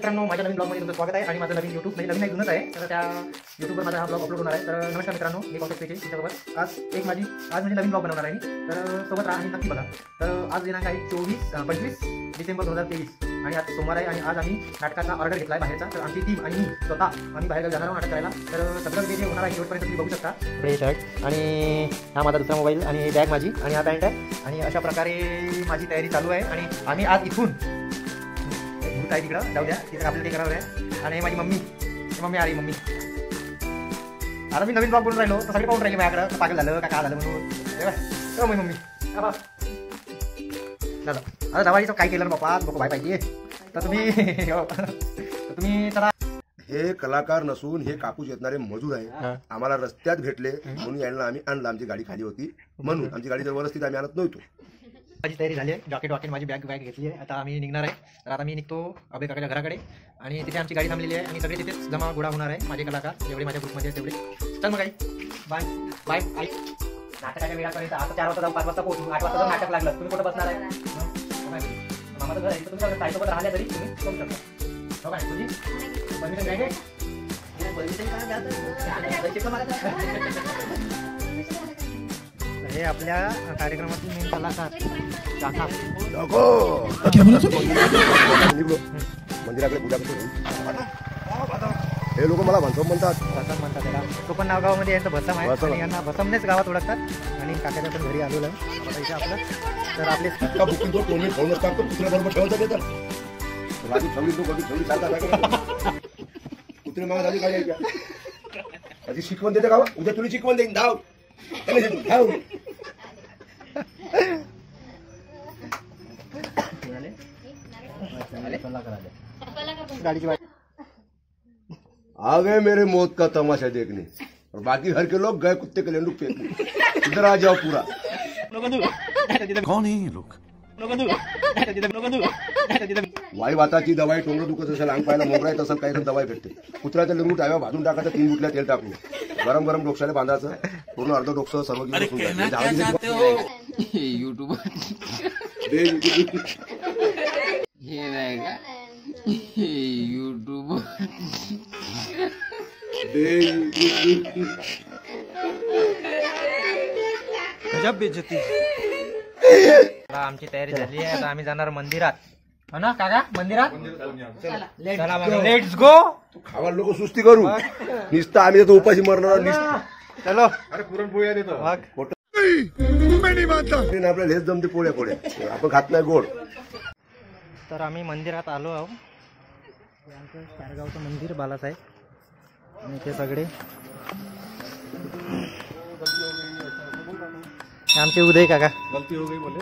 मित्रांनो, माझ्या नवीन ब्लॉगमध्ये तुमचं स्वागत आहे आणि माझं नवीन यूट्यूब म्हणजे नवीन जुनच आहे, तर त्या यूट्यूबवर माझा हा ब्लॉग अपलोड होणार आहे. तर नमस्कार मित्रांनो, मी कौशिक पेचे तुमच्यासोबत आज म्हणजे नवीन ब्लॉग बनवणार आहे मी. तर सोबत राहा आणि नक्की बघा. तर आज दिनांक आहे 25 डिसेंबर 2023 आणि आज सोमवार आहे आणि आज आम्ही नाटकाचा ऑर्डर घेतला आहे बाहेरचा. तर आमची टीम आणि मी स्वतः आम्ही बाहेर जाणार आहोत नाटक करायला. तर सगळं जे होणार आहे शेवटपर्यंत तुम्ही बघू शकता. हे शर्ट आणि हा माझा दुसरा मोबाईल आणि बॅग माझी आणि हा पॅन्ट आहे आणि अशा प्रकारे माझी तयारी चालू आहे. आणि आम्ही आज इथून आहे तिकडं जाऊ द्या, तिकडे आपल्याला ते करावं आहे. आणि माझी मम्मी आली. मम्मी आता मी नवीन ब्लॉग बनवून राहिलो तर सगळे पाहून राहिले माझ्याकडं, पागल झालं का झालं म्हणून. मम्मी दादा आता दवाईचं काय केलं बाप्पा, बघू बाय पाहिजे. तर तुम्ही चला. हे कलाकार नसून हे कापूस येतणारे मजूर आहे. आम्हाला रस्त्यात भेटले म्हणून यायला आम्ही आणलं. आमची गाडी खाली होती म्हणून आमची गाडी जर व्यवस्थित आम्ही आणत नव्हतो. माझी तयारी झाली आहे, जॉकेट माझी बॅग घेतली आहे. आता आम्ही निघणार आहे. तर आता मी निघतो अभय काकाच्या घराकडे आणि तिथे आमची गाडी थांबलेली आहे आणि सगळे तिथेच जमा गोळा होणार आहे. माझे कलाकार जेवढे माझ्या ग्रुपमध्ये आहेत तेवढे. चल मग आई बाय बाय. आई नाटकाच्या वेळापर्यंत आता 4 वाजता जाऊ, 5 वाजता पोहोचू, 8 वाजता नाटक लागलं. तुम्ही कुठं बसणार आहे? मामाचं घर आहे, तुम्ही ताईसोबत राहिल्या तरी तुम्ही करू शकता. बघा तुझी परमिशन घ्यायचे. हे आपल्या कार्यक्रमातील मेन कलाकार मंदिराकडे पूजा करतो. हे लोक मला भसम म्हणतात. त्याला तो पण नाव गावामध्ये यांचं भसम आहे आणि यांना भसमनेच गावात ओळखतात. आणि काकाच्या पण घरी आलेलं आता इथे आपलं. तर आपले बुकिंग तो कोणी ठेवून असतात कुत्र्याबरोबर ठेवायचं देतात. राजू ठेवली तो कधी ठेवली चालतात. कुत्रे मागा झाली काय आधी शिकवण देते का? उद्या तुला शिकवण देईन. धाव धाव. आ गए मेरे मौत का तमाशा देखने और बाकी घर के लोग गए कुत्ते के लेंडू फेंकने. इधर आ जाओ पूरा. कौन है ये लोग? वाई वाताची दवाई, टोंगड दुखत असेल, अंग पाहायला मोगरा येत असेल, काही दवाई भेटते. कुत्र्याचं लिंबू टाव्या भाजून टाकायचं, 3 गुटल्या तेल टाकून गरम डोक्याला बांधायचं. पूर्ण अर्ध डोकं सर्व यूट्यूब यूट्यूब गजब बेइज्जती. आमची तयारी झाली आहे. आता आम्ही जाणार मंदिरात. हो ना काका? मंदिरात चला लेट्स गो. खावा लोक सुस्ती करू निसतं आम्ही येतो उपाशी मरणार. चलो अरे पुरणपोळ्या देतो आपल्याला हेच जमते. पोळ्या आपण खात नाही गोड. तर आम्ही मंदिरात आलो आहोत. आमचं सारगावचं मंदिर बालासाहेब आणि ते सगळे आमचे उदय काका. गलती हो गई बोले.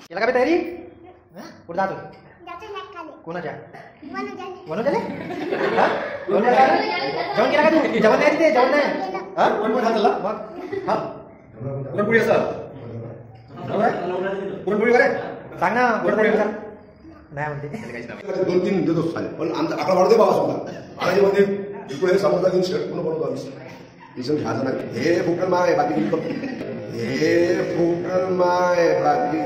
केला का तयारी? कुठं जातो? कोणाच्या? वनोजाले? जेवण केला का तू? जेवण नाही तिथे, जेवण नाही. पुरणपोळी सांग ना. नाही म्हणते 2-3 देतो चालेल, पण आमचा आकडा वाढतो बाबा. समजा आळाजीमध्ये इकडे समोरचा घेऊन शर्ट पूर्ण बनवतो आम्ही. इथून घ्यायचं नाही. हे फुकट माय बाकी हे फुकट माय बाकी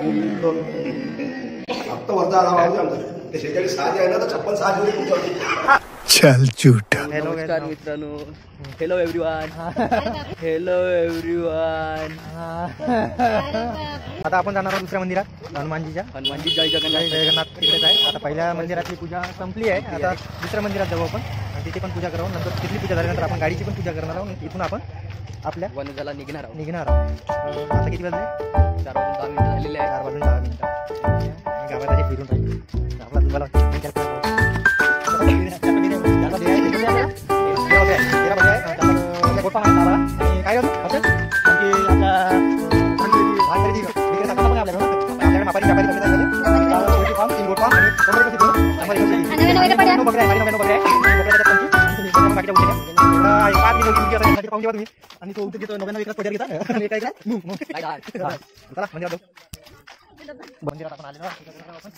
फक्त वरचा आला पाहिजे. आमचं ते 46 आहे ना, तर 56 चल झूठा. नमस्कार मित्रांनो. Hello everyone. Hello everyone. आता आपण जाणार आहोत दुसऱ्या मंदिरात, हनुमानजी जय जगन्नाथ तिकडेच आहे. आता पहिल्या मंदिरातली पूजा संपली आहे. आता दुसऱ्या मंदिरात जाऊ आपण आणि तिथे पण पूजा करू. नंतर तिथली पूजा झाल्यानंतर आपण गाडीची पण पूजा करणार आहोत. इथून आपण आपल्या वनजाला निघणार आहोत. आता किती वाजले? 4 वाजून 10 मिनिटं झालेले आहे. 4 वाजून 10 मिनिटं गावात फिरून राहील. आपला तुम्हाला काय बघा बाकीच्या उठल्या पाहून जेव्हा तुम्ही आणि तो उठे घेतो 99 एकच पडर घेतात आणि काय चला मंदिरात मंदिरात आपण आलेलो आपण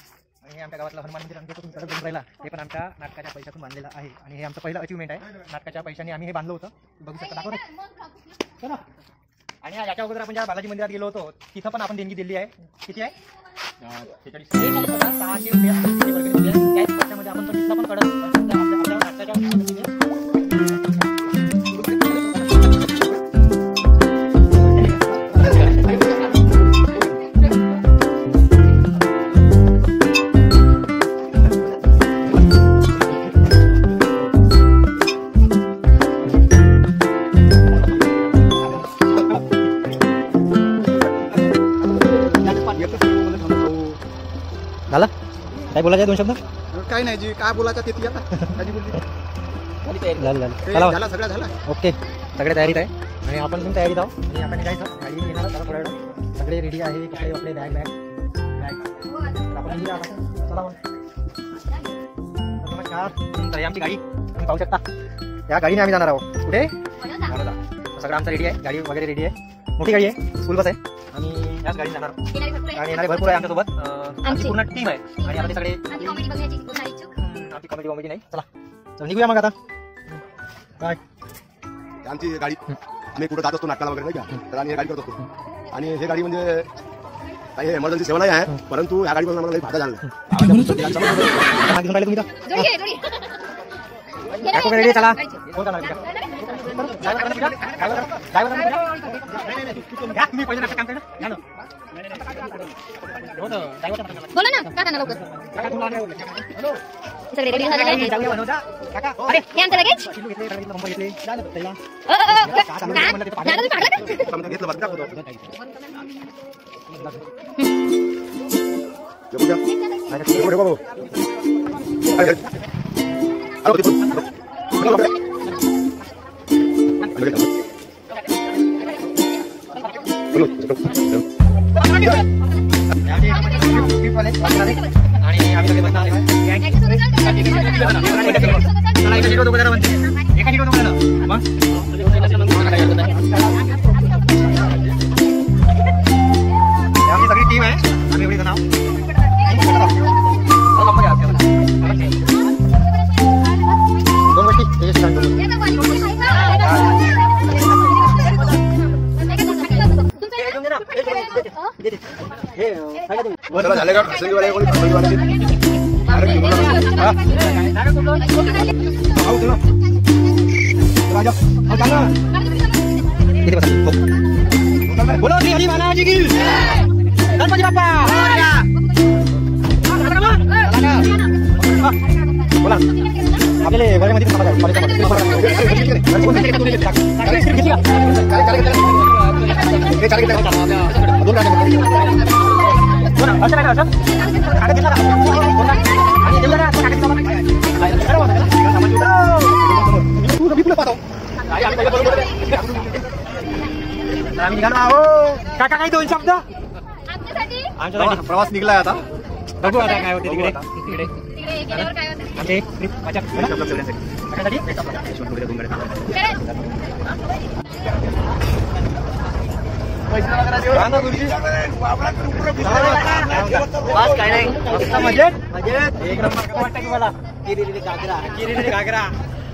आणि आमच्या गावातला हनुमान मंदिर आमच्या तुम्ही कडक बनून राहिला हे पण आमच्या नाटकाच्या पैशातून बांधलेलं आहे आणि हे आमचं पहिलं अचिव्हमेंट आहे नाटकाच्या पैशाने आम्ही हे बांधलं होतं बघू शकता दाखव चला आणि याच्या अगोदर आपण ज्या बालाजी मंदिरात गेलो होतो तिथं पण आपण देणगी दिली आहे किती आहे 600 रुपये त्याच्यामध्ये आपण तिथं पण कडक आपल्या नाटकाच्या झालं काय बोलायचं 2 शब्द काय नाही जी काय बोलायचं ते ती आता कधी बोलली झालं झाला सगळं झालं ओके सगळे तयारीत आहे आणि आपण पण तयारीत आहोत आणि आपण निघायचं गाडी येणार जरा थोड्या वेळ सगळे रेडी आहे कपडे वपडे बॅग आपण निघा चला नमस्कार तर आमची गाडी तुम्ही पाहू शकता या गाडीने आम्ही जाणार आहोत कुठे सगळं आमचं रेडी आहे गाडी वगैरे रेडी आहे मोठी गाडी आहे स्कूल बस आहे आणि याच गाडी जाणार आणि येणारे भरपूर आहे आमच्यासोबत आमची पूर्ण टीम आहे आणि आपण सगळे आमची कॉमेडी नाही चला निघूया मग आता काय आमची गाडी आम्ही कुठं जात असतो नाटकाला वगैरे नाही का तर आम्ही हे गाडी करत असतो आणि हे गाडी म्हणजे काही एमर्जन्सी सेवा नाही आहे परंतु या गाडीपासून आम्हाला काही फायदा झाला नाही चला तुम्ही पहिले काम करा बोला ना काका ना लवकर सगळे रेडी झाले अरे हे आमचं लगेच आणि आम्ही सगळे बसणार एका हिरो दोघं म्हणते एका हिरो दोघं मग आमची सगळी टीम आहे आम्ही एवढी नाव दोन गोष्टी झाले का फॅसिलिटीवाले कोणी फॅसिलिटीवाले बोलो श्री हरी महाराज की गणपती बाप्पा बोला आपल्याला घरामध्ये आम्ही निघालो आहो काका काही 2 शब्द आमच्यासाठी प्रवास निघलाय आता बघू आता काय होते तिकडे आमचे माझ्या काय नाही मजेत एक नंबर वाटतं की मला किरीली घागरा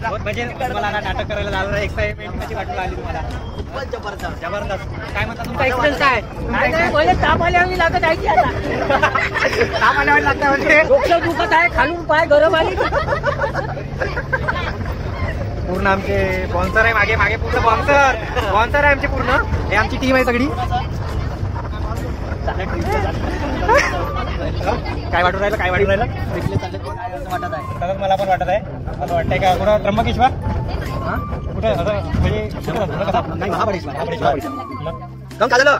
बहुत मजे मला नाटक करायला झालं एक्साइटमेंट कशी वाटून आली तुम्हाला खूपच जबरदस्त काय म्हणता तुमचा एक्सपिरियन्स काय पहिले ताप आल्यावर लागत आहे की आता ताप आल्यावर लागतं म्हणजे डोकं दुखत आहे खालून पाय गरम आली पूर्ण आमचे स्पॉन्सर आहे मागे मागे पूर्ण स्पॉन्सर आहे आमचे पूर्ण हे आमची टीम आहे सगळी काय वाटून राहिलं वाटत आहे मला पण वाटत आहे असं वाटतंय का कुठं त्र्यंबकेश्वर कुठे म्हणजे नाही महाबळेश्वर काय झालं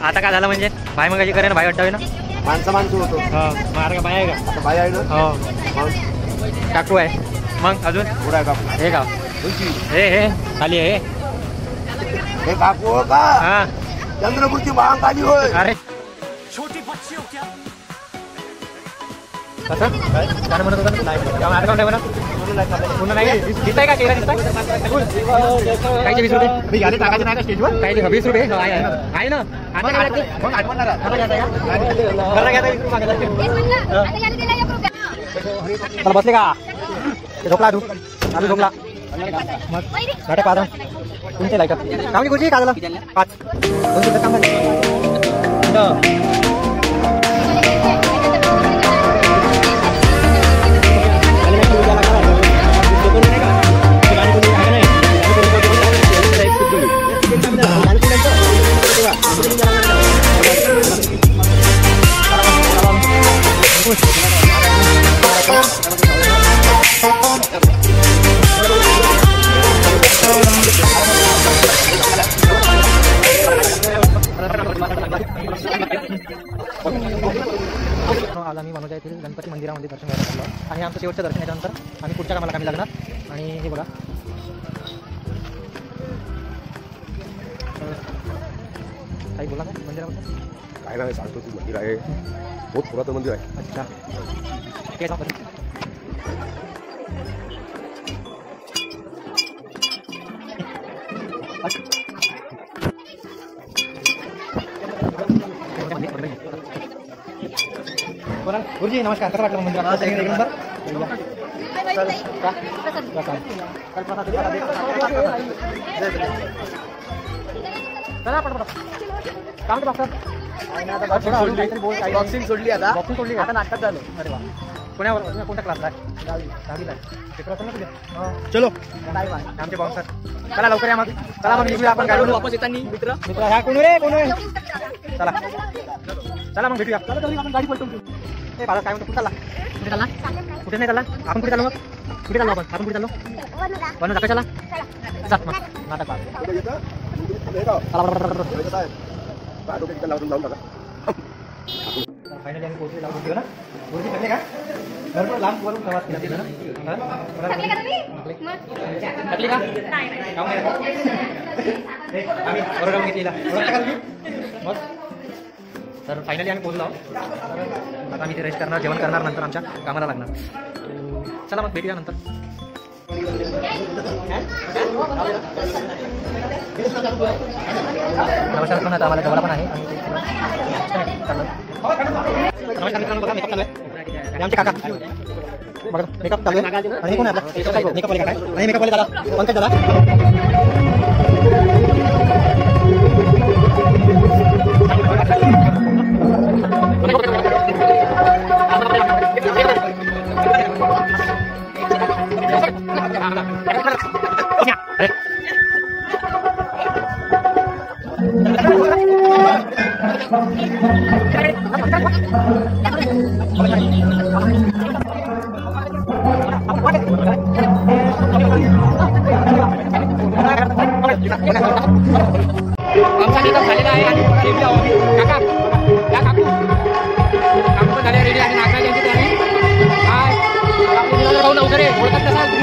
आता काय झालं म्हणजे बाय मग करे ना बाय वाटतं ना माणसं होतो महाराज बाय आहे का आता बाई आहे ना हो मग काकू आहे मग अजून पुढे आहे काकू हे का हे खाली आहे हे काकू हो का हा चंद्रपूरची महाग आली होय अरे कसं काय म्हणत होता ना आता काय म्हणा पुन्हा नाही दिसताय का चेहरा दिसताय कायचे 20 रुपये मी गाडी टाकायचे नाही का स्टेजवर कायचे 20 रुपये आहे ना आता काय मग आठवणार आता घ्यायचा का घरला घ्यायचा 20 रुपये मागायचा चला बसले का झोपला तू आम्ही झोपला मग 5:30 तुमचे लायक काम की गुरुजी काय झालं 5 2 मिनिटं काम आज आम्ही मनोजा येथील गणपती मंदिरामध्ये दर्शन करायला आलो आणि आमचं शेवटचं दर्शन याच्यानंतर आम्ही पुढच्या कामाला कामी लागणार आणि हे बघा काही बोला का मंदिराबद्दल काय नाही सांगतो तू मंदिर आहे बहुत पुरातन मंदिर आहे अच्छा काय सांगतो गुरुजी नमस्कार कसं वाटलं मंदिर एक नंबर बॉक्सिंग सोडली आता बॉक्सिंग सोडली आता नाटकात झालं अरे वा पुण्यावर कोणत्या क्लासला आहे 10वीला पेपर असेल ना तुझे चलो आमचे बॉक्सर चला लवकर या मग चला मग निघूया आपण गाडीवर वापस येताना मित्र मित्र ह्या कोण रे चला चला मग भेटूया चला आपण गाडी पलटून ए बाळा काय म्हणतो कुठे चालला कुठे नाही चालला आपण कुठे चाललो मग कुठे चाललो आपण कुठे चाललो वन जागा चला जात मग नाटक चला फायनली आम्ही पोहोचले लावून घेऊ ना गुरुजी थकले का भरपूर लांब वरून प्रवास केला तिथं ना थकली का आम्ही बरोबर घेतलेला ओळखता का तुम्ही मग तर फायनली आम्ही पोहोचलो आता आम्ही ते रेस्ट करणार जेवण करणार नंतर आमच्या कामाला लागणार चला मग भेटूया नंतर नमस्कार पण आता आम्हाला जवळ पण आहे नमस्कार मित्रांनो बघा मेकअप चालू आहे आमचे काका बघा मेकअप चालू आहे आणि कोण आहे आपला मेकअप वाले काका आणि मेकअप वाले दादा पंकज दादा आमचा निकाल झालेला आहे आणि काका या काकू काकू पण झाले रेडी आणि नागराज यांची तयारी काय राहू लवकर ओळखत नसाल